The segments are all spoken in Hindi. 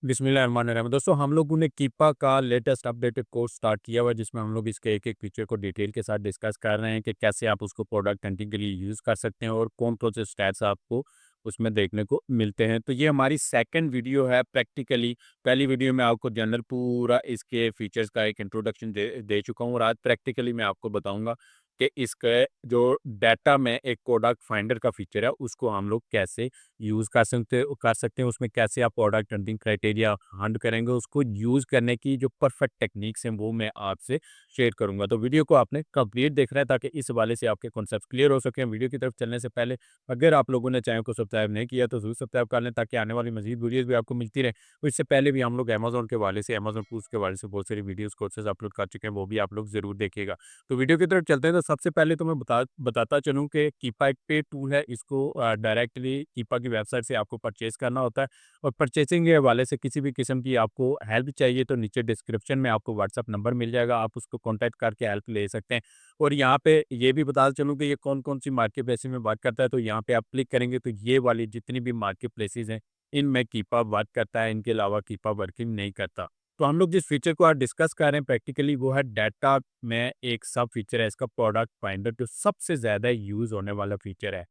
बिस्मिल्लाहिर्रहमानिर्रहीम। दोस्तों हम लोगों ने कीपा का लेटेस्ट अपडेटेड कोर्स स्टार्ट किया हुआ है जिसमें हम लोग इसके एक-एक फीचर को डिटेल के साथ डिस्कस कर रहे हैं कि कैसे आप उसको प्रोडक्ट हंटिंग के लिए यूज़ कर सकते हैं और कौन-कौन से स्टैट्स आपको उसमें देखने को मिलते हैं। तो ये हमारी सेकंड वीडियो है प्रैक्टिकली। पहली वीडियो में आपको जनरल पूरा इसके फीचर्स का एक इंट्रोडक्शन दे दे चुका हूँ और आज प्रैक्टिकली मैं आपको बताऊँगा कि इसके जो डाटा में एक प्रोडक्ट फाइंडर का फीचर है उसको हम लोग कैसे यूज़ कर सकते हैं उसमें कैसे आप प्रोडक्ट हंटिंग क्राइटेरिया हंट करेंगे उसको यूज़ करने की जो परफेक्ट टेक्निक्स हैं वो मैं आपसे शेयर करूंगा। तो वीडियो को आपने कंप्लीट देखना है ताकि इस वाले से आपके कॉन्सेप्ट क्लियर हो सके। वीडियो की तरफ चलने से पहले अगर आप लोगों ने चैनल को सब्सक्राइब नहीं किया तो जरूर सब्सक्राइब कर लें ताकि आने वाली मजीद वीडियोस भी आपको मिलती रहे। और इससे पहले भी हम लोग अमेजोन के वाले से अमेजोन पूछ के वाले से बहुत सारी वीडियोस कोर्सेज अपलोड कर चुके हैं, वो भी आप लोग जरूर देखिएगा। तो वीडियो की तरफ चलते हैं। तो सबसे पहले तो मैं बताता चलूँ कि कीपा एक पे टूल है। इसको डायरेक्टली कीपा की वेबसाइट से आपको परचेज करना होता है और परचेसिंग के हवाले से किसी भी किस्म की आपको हेल्प चाहिए तो नीचे डिस्क्रिप्शन में आपको व्हाट्सअप नंबर मिल जाएगा, आप उसको कॉन्टैक्ट करके हेल्प ले सकते हैं। और यहाँ पे ये भी बताता चलूँ कि ये कौन-कौन सी मार्केट प्लेसेस में वर्क करता है। तो यहाँ पे आप क्लिक करेंगे तो ये वाली जितनी भी मार्केट प्लेसेस हैं, इनमें कीपा वर्क करता है, इनके अलावा कीपा वर्किंग नहीं करता। तो हम लोग जिस फीचर को आज डिस्कस कर रहे हैं प्रैक्टिकली वो है डाटा में एक सब फीचर है इसका प्रोडक्ट फाइंडर, जो सबसे ज़्यादा यूज़ होने वाला फीचर है।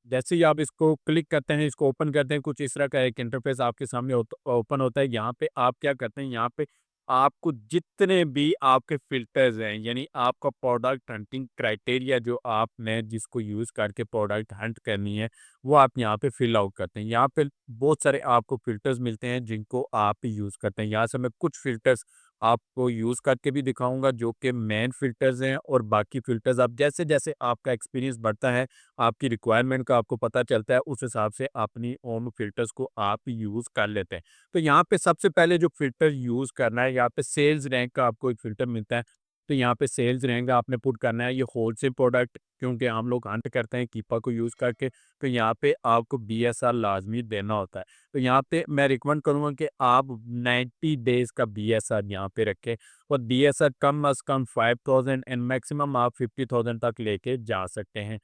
जैसे ही आप इसको क्लिक करते हैं, इसको ओपन करते हैं, कुछ इस तरह का एक इंटरफेस आपके सामने ओपन होता है। यहाँ पे आप क्या करते हैं, यहाँ पे आपको जितने भी आपके फ़िल्टर्स हैं, यानी आपका प्रोडक्ट हंटिंग क्राइटेरिया जो आपने जिसको यूज़ करके प्रोडक्ट हंट करनी है, वो आप यहाँ पे फ़िल आउट करते हैं। यहाँ पे बहुत सारे आपको फ़िल्टर्स मिलते हैं जिनको आप यूज़ करते हैं। यहाँ से मैं कुछ फ़िल्टर्स आपको यूज़ करके भी दिखाऊँगा जो कि मेन फ़िल्टर्स हैं और बाकी फ़िल्टर्स आप जैसे-जैसे आपका एक्सपीरियंस बढ़ता है, आपकी रिक्वायरमेंट का आपको पता चलता है, उस हिसाब से अपनी ओन फ़िल्टर्स को आप यूज़ कर लेते हैं। तो यहाँ पे सबसे पहले जो फ़िल्टर यूज़ करना है, यहाँ पे सेल्स रैंक का आपको एक फ़िल्टर मिलता है। तो यहाँ पे सेल्स रैंक आपने पुट करना है, ये होलसेल प्रोडक्ट क्योंकि हम लोग हंट करते हैं कीपा को यूज़ करके, तो यहाँ पे आपको बीएसआर लाज़मी देना होता है। तो यहाँ पे मैं रिकमेंड करूँगा कि आप 90 डेज़ का बीएसआर यहाँ पे रखें और बीएसआर कम अज़ कम 5000 एंड मैक्सिमम आप 50,000 तक लेके जा सकते हैं।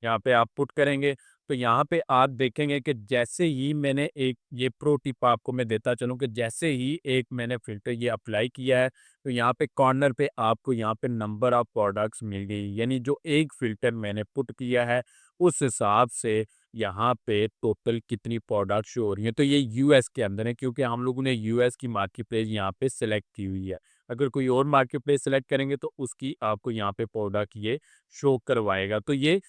यहाँ पे आप पुट करेंगे, तो यहाँ पे आप देखेंगे कि जैसे ही मैंने एक ये प्रो टिप आपको मैं देता चलूँ कि जैसे ही एक मैंने फ़िल्टर ये अप्लाई किया है, तो यहाँ पे कॉर्नर पे आपको यहाँ पे नंबर ऑफ प्रोडक्ट्स मिल गई। यानी जो एक फ़िल्टर मैंने पुट किया है, उस हिसाब से यहाँ पे टोटल कितनी प्रोडक्ट शो हो रही हैं। तो ये यूएस के अंदर है क्योंकि हम लोगों ने यूएस की मार्केट प्लेस यहाँ पे सेलेक्ट की हुई है। अगर कोई और मार्केट प्लेस सेलेक्ट करेंगे तो उसकी आपको यहाँ पे प्रोडक्ट ये शो करवाएगा। तो ये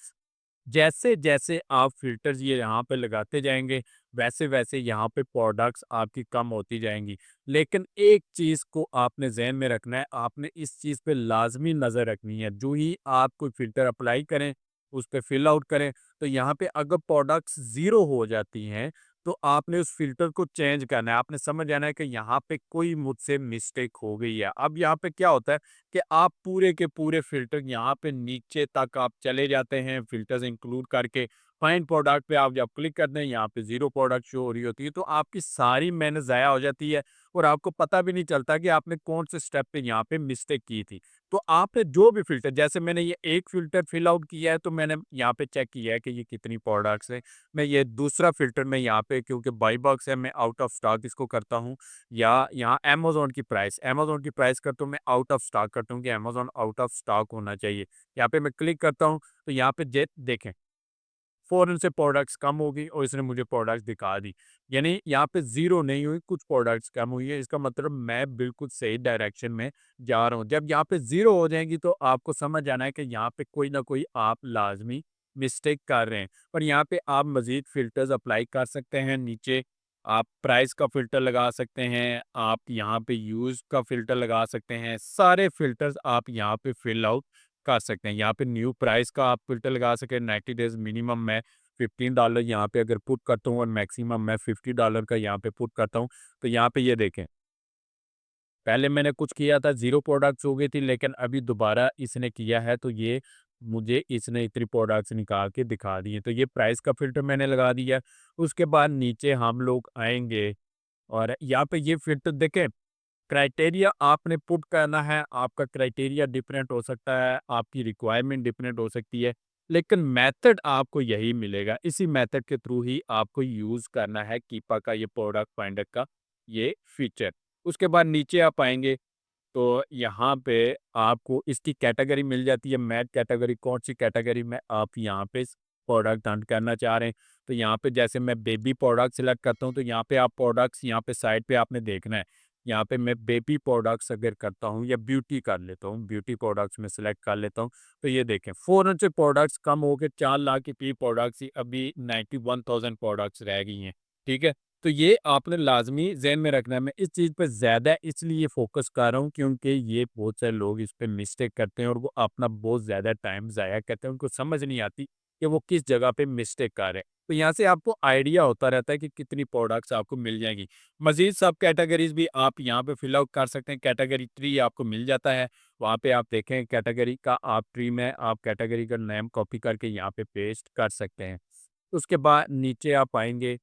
जैसे-जैसे आप फ़िल्टर्स ये यहाँ पे लगाते जाएँगे, वैसे-वैसे यहाँ पे प्रोडक्ट्स आपकी कम होती जाएँगी। लेकिन एक चीज़ को आपने ज़हन में रखना है, आपने इस चीज़ पे लाज़मी नज़र रखनी है। जो ही आप कोई फ़िल्टर अप्लाई करें, उस पे फ़िल आउट करें, तो यहाँ पे अगर प्रोडक्ट्स ज़ीरो हो जाती हैं, तो आपने उस फ़िल्टर को चेंज करना है। आपने समझ जाना है कि यहाँ पे कोई मुझसे मिस्टेक हो गई है। अब यहाँ पे क्या होता है कि आप पूरे के पूरे फ़िल्टर यहाँ पे नीचे तक आप चले जाते हैं, फ़िल्टर्स इंक्लूड करके। फाइंड प्रोडक्ट पे आप जब क्लिक करते हैं, यहाँ पे ज़ीरो प्रोडक्ट शो हो रही होती है, तो आपकी सारी मेहनत ज़ाया हो जाती है और आपको पता भी नहीं चलता कि आपने कौन से स्टेप पे यहाँ पे मिस्टेक की थी। तो आपने जो भी फ़िल्टर जैसे मैंने ये एक फ़िल्टर फिल आउट किया है, तो मैंने यहाँ पे चेक किया है कि ये कितनी प्रोडक्ट्स हैं। मैं ये दूसरा फ़िल्टर मैं यहाँ पे क्योंकि बाय बॉक्स है, मैं आउट ऑफ स्टॉक इसको करता हूँ या यहाँ अमेज़न की प्राइस का तो मैं आउट ऑफ स्टॉक करता हूँ कि अमेज़न आउट ऑफ स्टॉक होना चाहिए। यहाँ पे मैं क्लिक करता हूँ, तो यहाँ पे जे देखें, फ़ौरन से प्रोडक्ट्स कम हो गई और इसने मुझे प्रोडक्ट्स दिखा दी। यानी यहाँ पे ज़ीरो नहीं हुई, कुछ प्रोडक्ट्स कम हुई है, इसका मतलब मैं बिल्कुल सही डायरेक्शन में जा रहा हूँ। जब यहाँ पे ज़ीरो हो जाएँगी तो आपको समझ आना है कि यहाँ पे कोई ना कोई आप लाज़मी मिस्टेक कर रहे हैं। और यहाँ पे आप मज़ीद फ़िल्टर्स अप्लाई कर सकते हैं। नीचे आप प्राइस का फ़िल्टर लगा सकते हैं, आप यहाँ पे यूज़ का फ़िल्टर लगा सकते हैं। सारे फ़िल्टर्स आप यहाँ पे फ़िल आउट कर सकते हैं। यहाँ पे न्यू प्राइस का आप फ़िल्टर लगा सकें। 90 डेज़ मिनिमम मैं $15 यहाँ पे अगर पुट करता हूँ और मैक्सिमम मैं $50 का यहाँ पे पुट करता हूँ, तो यहाँ पे ये देखें, पहले मैंने कुछ किया था, ज़ीरो प्रोडक्ट्स हो गई थी, लेकिन अभी दोबारा इसने किया है, तो ये मुझे इसने इतनी प्रोडक्ट्स निकाल के दिखा दी हैं। तो ये प्राइस का फ़िल्टर मैंने लगा दिया। उसके बाद नीचे हम लोग आएँगे और यहाँ पे ये फ़िल्टर देखें, क्राइटेरिया आपने पुट करना है। आपका क्राइटेरिया डिफरेंट हो सकता है, आपकी रिक्वायरमेंट डिफरेंट हो सकती है। लेकिन मेथड आपको यही मिलेगा। इसी मेथड के थ्रू ही आपको यूज़ करना है कीपा का ये प्रोडक्ट फाइंडर का ये फीचर। उसके बाद नीचे आप आएँगे तो यहाँ पे आपको इसकी कैटेगरी मिल जाती है, मैट कैटेगरी, कौन-सी कैटेगरी में आप यहाँ पे प्रोडक्ट हंट करना चाह रहे हैं। तो यहाँ पे जैसे मैं बेबी प्रोडक्ट सिलेक्ट करता हूँ, तो यहाँ पे आप प्रोडक्ट्स यहाँ पे साइड पे आपने देखना है। यहाँ पे मैं बेबी प्रोडक्ट्स अगर करता हूँ या ब्यूटी कर लेता हूँ, ब्यूटी प्रोडक्ट्स में सिलेक्ट कर लेता हूँ, तो ये देखें फ़ौरन से प्रोडक्ट्स कम हो के 4 लाख की प्रोडक्ट्स ही अभी 91,000 प्रोडक्ट्स रह गई हैं, ठीक है? तो ये आपने लाज़मी ज़हन में रखना है। मैं इस चीज़ पे ज़्यादा इसलिए फ़ोकस कर रहा हूँ क्योंकि ये बहुत सारे लोग इस पे मिस्टेक करते हैं और वो अपना बहुत ज़्यादा टाइम ज़ाया करते हैं। उनको समझ नहीं आती कि वो किस जगह पे मिस्टेक कर रहे हैं। तो यहाँ से आपको आइडिया होता रहता है कि कितनी प्रोडक्ट्स आपको मिल जाएँगी। मज़ीद सब कैटेगरीज़ भी आप यहाँ पे फ़िल आउट कर सकते हैं। कैटेगरी ट्री आपको मिल जाता है। वहाँ पे आप देखें कैटेगरी का आप ट्री में आप कैटेगरी का नेम कॉपी करके यहाँ पे पेस्ट कर सकते हैं। उसके बाद नीचे आप आएँगे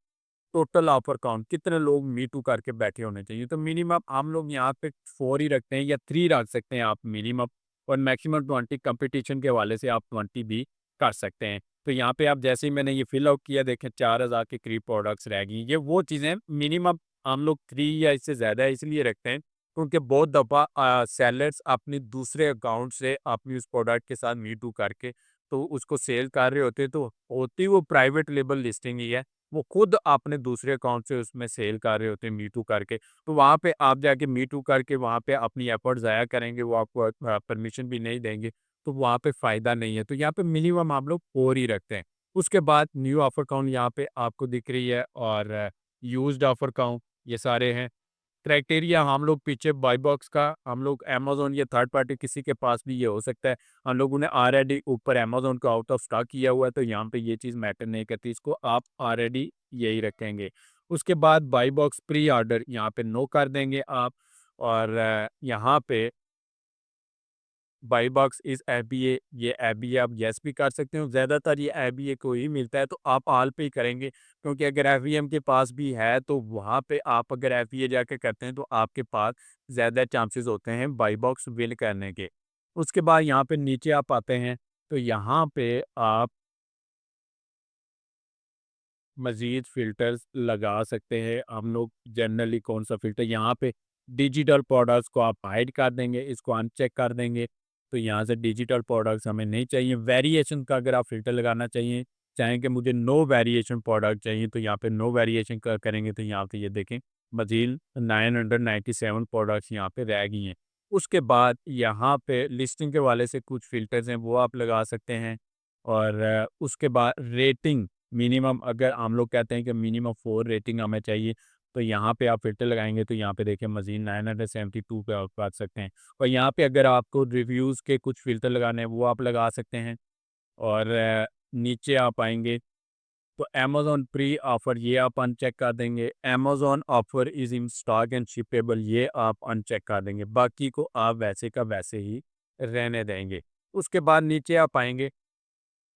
टोटल ऑफर काउंट कितने लोग मी टू करके बैठे होने चाहिए। तो मिनिमम हम लोग यहाँ पे 4 ही रखते हैं या 3 रख सकते हैं आप मिनिमम और मैक्सिमम 20 कंपटीशन के हवाले से आप 20 भी कर सकते हैं। तो यहाँ पे आप जैसे ही मैंने ये फिल आउट किया देखें 4000 के करीब प्रोडक्ट्स रह गई। ये वो चीज़ें मिनिमम हम लोग 3 या इससे ज़्यादा इसलिए रखते हैं क्योंकि बहुत दफ़ा सेलर्स अपने दूसरे अकाउंट से अपनी उस प्रोडक्ट के साथ मी टू करके तो उसको सेल कर रहे होते हैं, तो होती वो प्राइवेट लेबल लिस्टिंग ही है। वो खुद अपने दूसरे अकाउंट से उसमें सेल कर रहे होते हैं मी टू करके। तो वहाँ पे आप जाके मी टू करके वहाँ पे अपनी एफर्ट ज़ाया करेंगे, वो आपको परमिशन भी नहीं देंगे, तो वहाँ पे फ़ायदा नहीं है। तो यहाँ पे मिनिमम आप लोग 4 ही रखते हैं। उसके बाद न्यू ऑफर काउंट यहाँ पे आपको दिख रही है और यूज्ड ऑफर काउंट ये सारे हैं। क्राइटेरिया हम लोग पीछे बाय बॉक्स का हम लोग अमेज़न या थर्ड पार्टी किसी के पास भी ये हो सकता है। हम लोगों ने ऑलरेडी ऊपर अमेज़न को आउट ऑफ स्टॉक किया हुआ है, तो यहाँ पे ये चीज़ मैटर नहीं करती, इसको आप ऑलरेडी यही रखेंगे। उसके बाद बाय बॉक्स प्री ऑर्डर यहाँ पे नो कर देंगे आप और यहाँ पे बाई बॉक्स इज़ एफबीए ये एफबीए आप येस भी कर सकते हो। ज़्यादातर ये एफबीए को ही मिलता है, तो आप ऑल पे ही करेंगे क्योंकि अगर एफबीएम के पास भी है तो वहाँ पे आप अगर एफबीए जाके करते हैं तो आपके पास ज़्यादा चांसेस होते हैं बाई बॉक्स विन करने के। उसके बाद यहाँ पे नीचे आप आते हैं तो यहाँ पे आप मज़ीद फ़िल्टर्स लगा सकते हैं। हम लोग जनरली कौन-सा फ़िल्टर यहाँ पे डिजिटल प्रोडक्ट्स को आप हाइड कर देंगे, इसको अनचेक कर देंगे, तो यहाँ से डिजिटल प्रोडक्ट्स हमें नहीं चाहिए। वेरिएशन का अगर आप फ़िल्टर लगाना चाहिए चाहें कि मुझे नो वेरिएशन प्रोडक्ट चाहिए, तो यहाँ पे नो वेरिएशन करेंगे तो यहाँ पे ये देखें मज़ीद 997 प्रोडक्ट्स यहाँ पे रह गई हैं। उसके बाद यहाँ पे लिस्टिंग के हवाले से कुछ फ़िल्टर्स हैं, वो आप लगा सकते हैं और उसके बाद रेटिंग मिनिमम अगर हम लोग कहते हैं कि मिनिमम 4 रेटिंग हमें चाहिए, तो यहाँ पे आप फ़िल्टर लगाएँगे तो यहाँ पे देखिए मज़ीद 972 पे आप कर सकते हैं। और यहाँ पे अगर आपको रिव्यूज़ के कुछ फ़िल्टर लगाने हैं, वो आप लगा सकते हैं और नीचे आप आएँगे तो अमेज़न प्री ऑफ़र ये आप अनचेक कर देंगे। Amazon offer is in stock and shippable ये आप अनचेक कर देंगे। बाकी को आप वैसे का वैसे ही रहने देंगे। उसके बाद नीचे आप आएँगे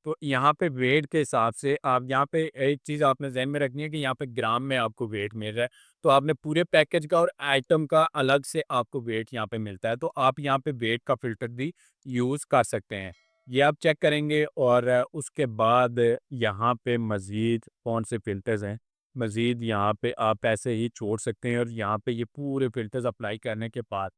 तो यहाँ पे वेट के हिसाब से आप यहाँ पे एक चीज़ आपने ज़हन में रखनी है कि यहाँ पे ग्राम में आपको वेट मिल रहा है। तो आपने पूरे पैकेज का और आइटम का अलग से आपको वेट यहाँ पे मिलता है। तो आप यहाँ पे वेट का फ़िल्टर भी यूज़ कर सकते हैं। ये आप चेक करेंगे और उसके बाद यहाँ पे मज़ीद कौन से फ़िल्टर्स हैं, मज़ीद यहाँ पे आप ऐसे ही छोड़ सकते हैं और यहाँ पे ये पूरे फ़िल्टर्स अप्लाई करने के बाद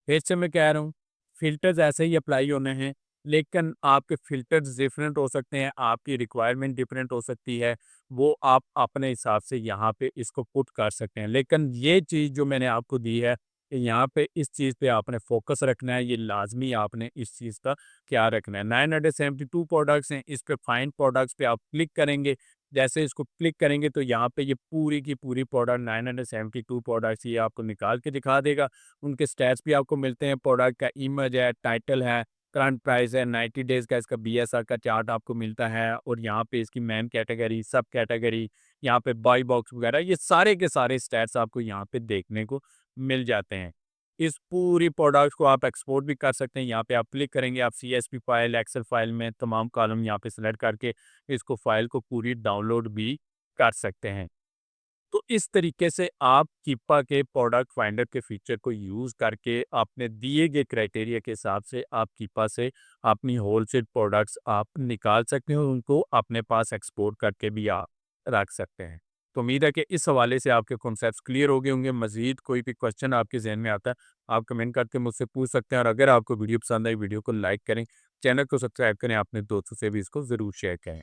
फिर से मैं कह रहा हूँ, फ़िल्टर्स ऐसे ही अप्लाई होने हैं, लेकिन आपके फ़िल्टर्स डिफरेंट हो सकते हैं, आपकी रिक्वायरमेंट डिफरेंट हो सकती है, वो आप अपने हिसाब से यहाँ पे इसको पुट कर सकते हैं। लेकिन ये चीज़ जो मैंने आपको दी है, कि यहाँ पे इस चीज़ पे आपने फ़ोकस रखना है, ये लाज़मी आपने इस चीज़ का ख्याल रखना है। 972 प्रोडक्ट्स हैं, इस पे फाइंड प्रोडक्ट्स पे आप क्लिक करेंगे, जैसे इसको क्लिक करेंगे तो यहाँ पे ये पूरी की पूरी प्रोडक्ट 972 प्रोडक्ट्स ये आपको निकाल के दिखा देगा। उनके स्टैट्स भी आपको मिलते हैं, प्रोडक्ट का इमेज है, टाइटल है, करंट प्राइस है, 90 डेज़ का इसका बीएसआर का चार्ट आपको मिलता है और यहाँ पे इसकी मेन कैटेगरी, सब कैटेगरी, यहाँ पे बाय बॉक्स वगैरह ये सारे के सारे स्टैट्स आपको यहाँ पे देखने को मिल जाते हैं। इस पूरी प्रोडक्ट को आप एक्सपोर्ट भी कर सकते हैं, यहाँ पे आप क्लिक करेंगे, आप सीएसवी फाइल, एक्सेल फाइल में तमाम कॉलम यहाँ पे सेलेक्ट करके इसको फाइल को पूरी डाउनलोड भी कर सकते हैं। तो इस तरीके से आप कीपा के प्रोडक्ट फाइंडर के फीचर को यूज़ करके अपने दिए गए क्राइटेरिया के हिसाब से आप कीपा से अपनी होलसेल प्रोडक्ट्स आप निकाल सकते हैं और उनको अपने पास एक्सपोर्ट करके भी आप रख सकते हैं। तो उम्मीद है कि इस हवाले से आपके कॉन्सेप्ट्स क्लियर हो गए होंगे। मज़ीद कोई भी क्वेश्चन आपके ज़हन में आता है, आप कमेंट करके मुझसे पूछ सकते हैं और अगर आपको वीडियो पसंद आई, वीडियो को लाइक करें, चैनल को सब्सक्राइब करें, अपने दोस्तों से भी इसको ज़रूर शेयर करें।